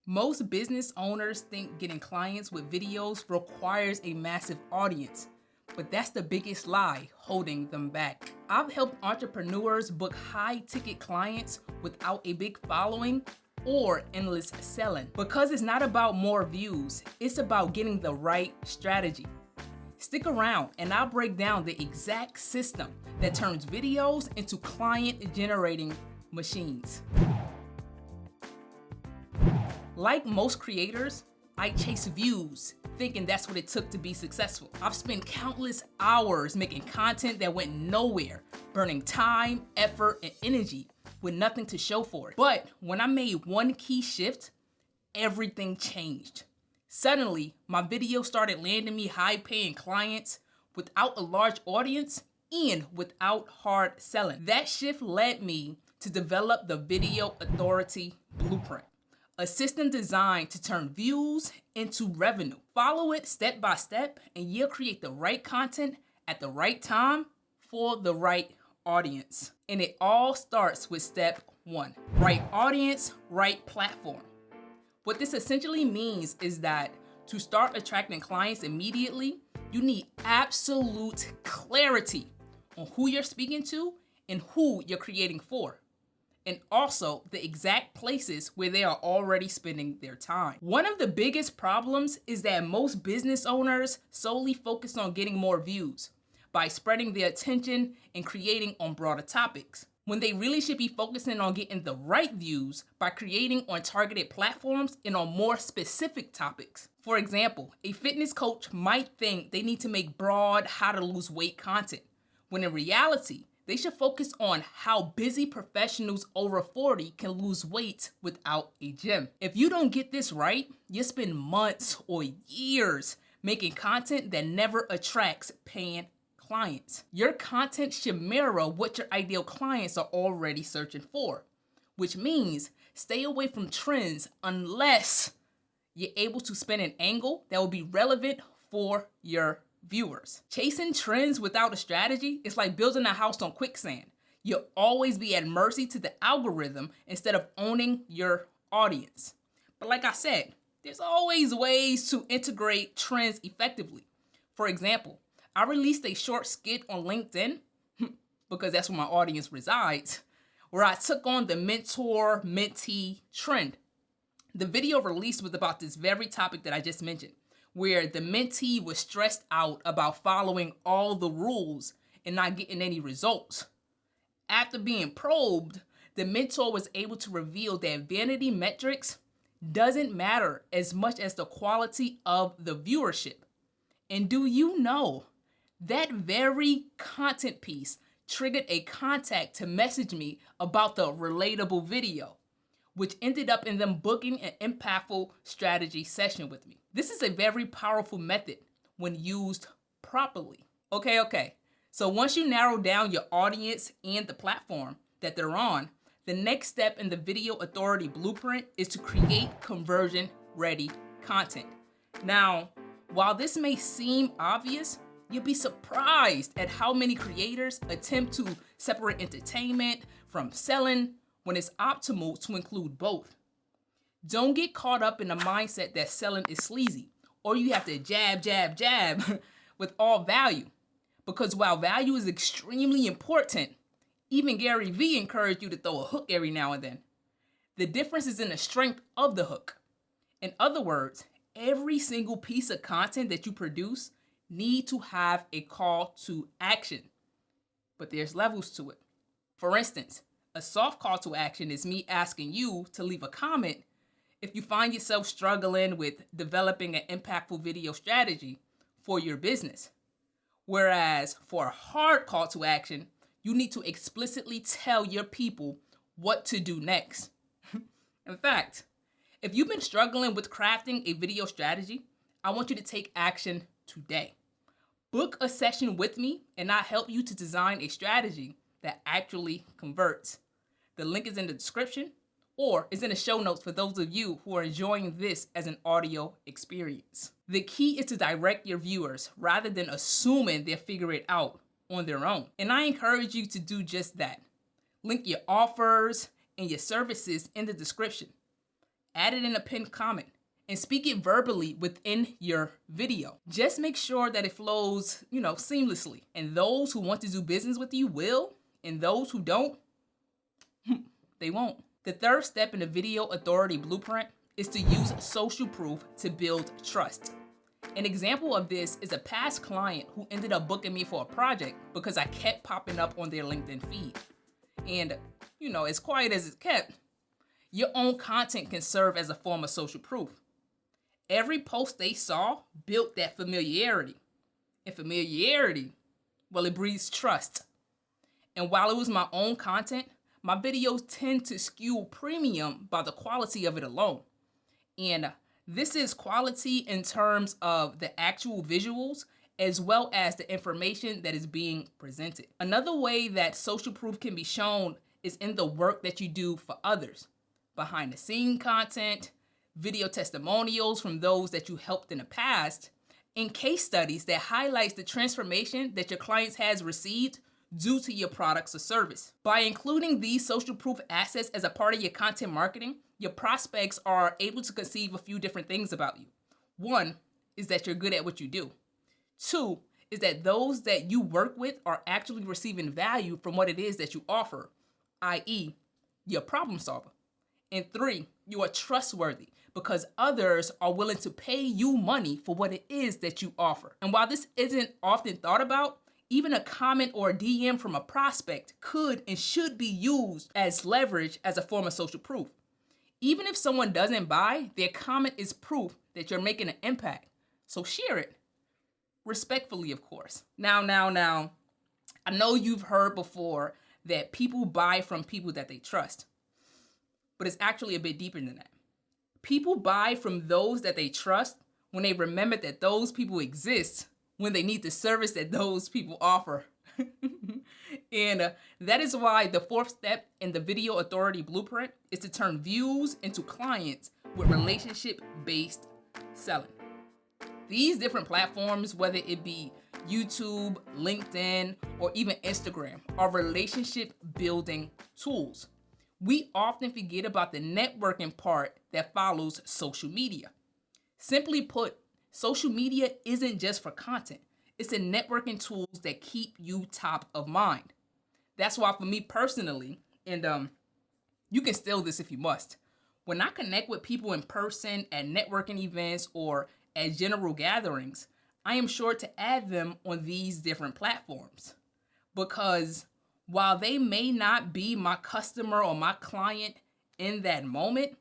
Most business owners think getting clients with videos requires a massive audience, but that's the biggest lie holding them back. I've helped entrepreneurs book high-ticket clients without a big following or endless selling. Because it's not about more views, it's about getting the right strategy. Stick around and I'll break down the exact system that turns videos into client-generating machines. Like most creators, I chase views, thinking that's what it took to be successful. I've spent countless hours making content that went nowhere, burning time, effort, and energy with nothing to show for it. But when I made one key shift, everything changed. Suddenly, my videos started landing me high-paying clients without a large audience and without hard selling. That shift led me to develop the Video Authority Blueprint, a system designed to turn views into revenue. Follow it step by step and you'll create the right content at the right time for the right audience. And it all starts with step 1, right audience, right platform. What this essentially means is that to start attracting clients immediately, you need absolute clarity on who you're speaking to and who you're creating for, and also the exact places where they are already spending their time. One of the biggest problems is that most business owners solely focus on getting more views by spreading their attention and creating on broader topics, when they really should be focusing on getting the right views by creating on targeted platforms and on more specific topics. For example, a fitness coach might think they need to make broad how to lose weight content, when in reality, they should focus on how busy professionals over 40 can lose weight without a gym. If you don't get this right, you'll spend months or years making content that never attracts paying clients. Your content should mirror what your ideal clients are already searching for, which means stay away from trends unless you're able to spin an angle that will be relevant for your viewers. Chasing trends without a strategy is like building a house on quicksand. You'll always be at mercy to the algorithm instead of owning your audience. But like I said, there's always ways to integrate trends effectively. For example, I released a short skit on LinkedIn, because that's where my audience resides, where I took on the mentor-mentee trend. The video released was about this very topic that I just mentioned, where the mentee was stressed out about following all the rules and not getting any results. After being probed, the mentor was able to reveal that vanity metrics doesn't matter as much as the quality of the viewership. And do you know, that very content piece triggered a contact to message me about the relatable video, which ended up in them booking an impactful strategy session with me. This is a very powerful method when used properly. Okay. So once you narrow down your audience and the platform that they're on, the next step in the Video Authority Blueprint is to create conversion-ready content. Now, while this may seem obvious, you'll be surprised at how many creators attempt to separate entertainment from selling when it's optimal to include both. Don't get caught up in the mindset that selling is sleazy, or you have to jab with all value. Because while value is extremely important, even Gary Vee encouraged you to throw a hook every now and then. The difference is in the strength of the hook. In other words, every single piece of content that you produce need to have a call to action, but there's levels to it. For instance, a soft call to action is me asking you to leave a comment if you find yourself struggling with developing an impactful video strategy for your business. Whereas for a hard call to action, you need to explicitly tell your people what to do next. In fact, if you've been struggling with crafting a video strategy, I want you to take action today. Book a session with me and I'll help you to design a strategy that actually converts. The link is in the description or is in the show notes for those of you who are enjoying this as an audio experience. The key is to direct your viewers rather than assuming they'll figure it out on their own. And I encourage you to do just that. Link your offers and your services in the description. Add it in a pinned comment and speak it verbally within your video. Just make sure that it flows, seamlessly. And those who want to do business with you will, and those who don't, they won't. The third step in the video authority blueprint is to use social proof to build trust. An example of this is a past client who ended up booking me for a project because I kept popping up on their LinkedIn feed. And, as quiet as it's kept, your own content can serve as a form of social proof. Every post they saw built that familiarity. And familiarity, well, it breeds trust. And while it was my own content, my videos tend to skew premium by the quality of it alone. And this is quality in terms of the actual visuals as well as the information that is being presented. Another way that social proof can be shown is in the work that you do for others. Behind the scene content, video testimonials from those that you helped in the past, and case studies that highlights the transformation that your clients has received due to your products or service. By including these social proof assets as a part of your content marketing, your prospects are able to conceive a few different things about you. One is that you're good at what you do. Two is that those that you work with are actually receiving value from what it is that you offer, i.e., you're a problem solver. And three, you are trustworthy because others are willing to pay you money for what it is that you offer. And while this isn't often thought about, even a comment or a DM from a prospect could and should be used as leverage as a form of social proof. Even if someone doesn't buy, their comment is proof that you're making an impact. So share it. Respectfully, of course. Now, I know you've heard before that people buy from people that they trust. But it's actually a bit deeper than that. People buy from those that they trust when they remember that those people exist when they need the service that those people offer. And that is why the fourth step in the video authority blueprint is to turn views into clients with relationship-based selling. These different platforms, whether it be YouTube, LinkedIn, or even Instagram, are relationship building tools. We often forget about the networking part that follows social media. Simply put, social media isn't just for content. It's the networking tools that keep you top of mind. That's why for me personally, and you can steal this if you must, when I connect with people in person at networking events or at general gatherings, I am sure to add them on these different platforms. Because while they may not be my customer or my client in that moment,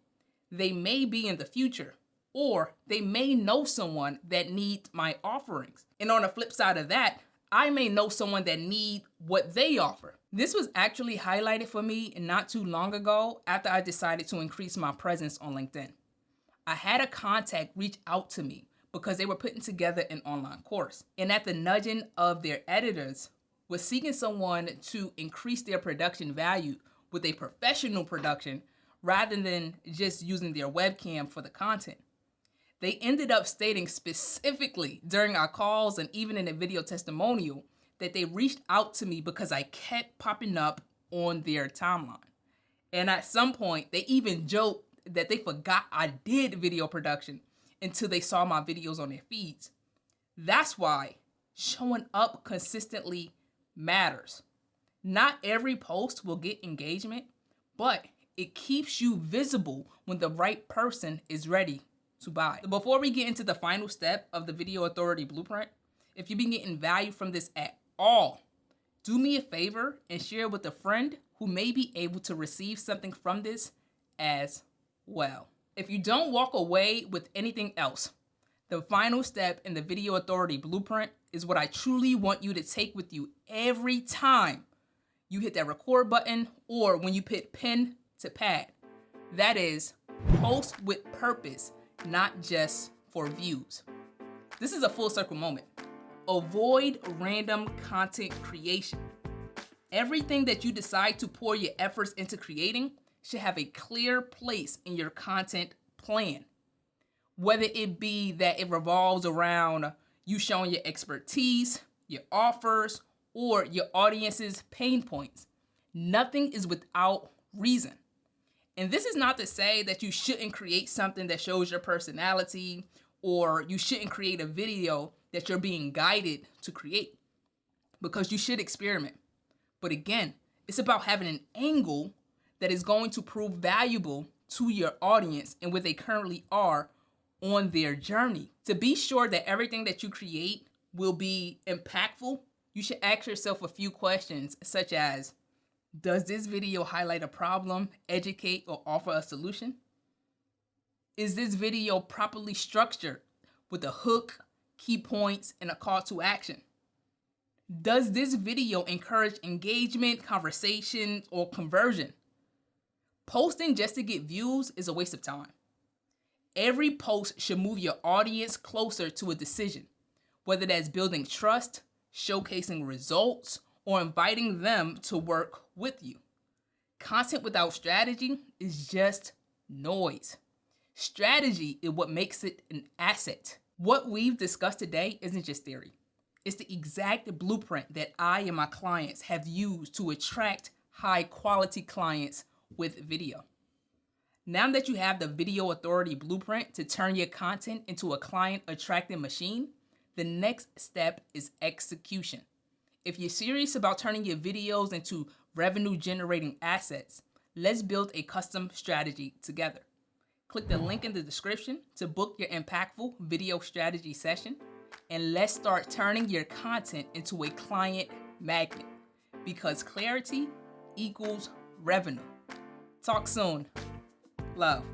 they may be in the future, or they may know someone that needs my offerings. And on the flip side of that, I may know someone that needs what they offer. This was actually highlighted for me not too long ago after I decided to increase my presence on LinkedIn. I had a contact reach out to me because they were putting together an online course. And at the nudging of their editors, was seeking someone to increase their production value with a professional production rather than just using their webcam for the content. They ended up stating specifically during our calls and even in a video testimonial that they reached out to me because I kept popping up on their timeline. And at some point, they even joked that they forgot I did video production until they saw my videos on their feeds. That's why showing up consistently matters. Not every post will get engagement, but it keeps you visible when the right person is ready to buy. Before we get into the final step of the video authority blueprint, if you've been getting value from this at all, do me a favor and share with a friend who may be able to receive something from this as well. If you don't walk away with anything else, the final step in the video authority blueprint is what I truly want you to take with you every time you hit that record button or when you hit pen to pad. That is, post with purpose, not just for views. This is a full circle moment. Avoid random content creation. Everything that you decide to pour your efforts into creating should have a clear place in your content plan. Whether it be that it revolves around you showing your expertise, your offers, or your audience's pain points. Nothing is without reason. And this is not to say that you shouldn't create something that shows your personality, or you shouldn't create a video that you're being guided to create, because you should experiment. But again, it's about having an angle that is going to prove valuable to your audience and where they currently are on their journey. To be sure that everything that you create will be impactful, you should ask yourself a few questions such as, does this video highlight a problem, educate, or offer a solution? Is this video properly structured with a hook, key points, and a call to action? Does this video encourage engagement, conversation, or conversion? Posting just to get views is a waste of time. Every post should move your audience closer to a decision, whether that's building trust, showcasing results, or inviting them to work with you. Content without strategy is just noise. Strategy is what makes it an asset. What we've discussed today isn't just theory. It's the exact blueprint that I and my clients have used to attract high quality clients with video. Now that you have the Video Authority blueprint to turn your content into a client attracting machine, the next step is execution. If you're serious about turning your videos into revenue generating assets, let's build a custom strategy together. Click the link in the description to book your impactful video strategy session, and let's start turning your content into a client magnet, because clarity equals revenue. Talk soon. Love.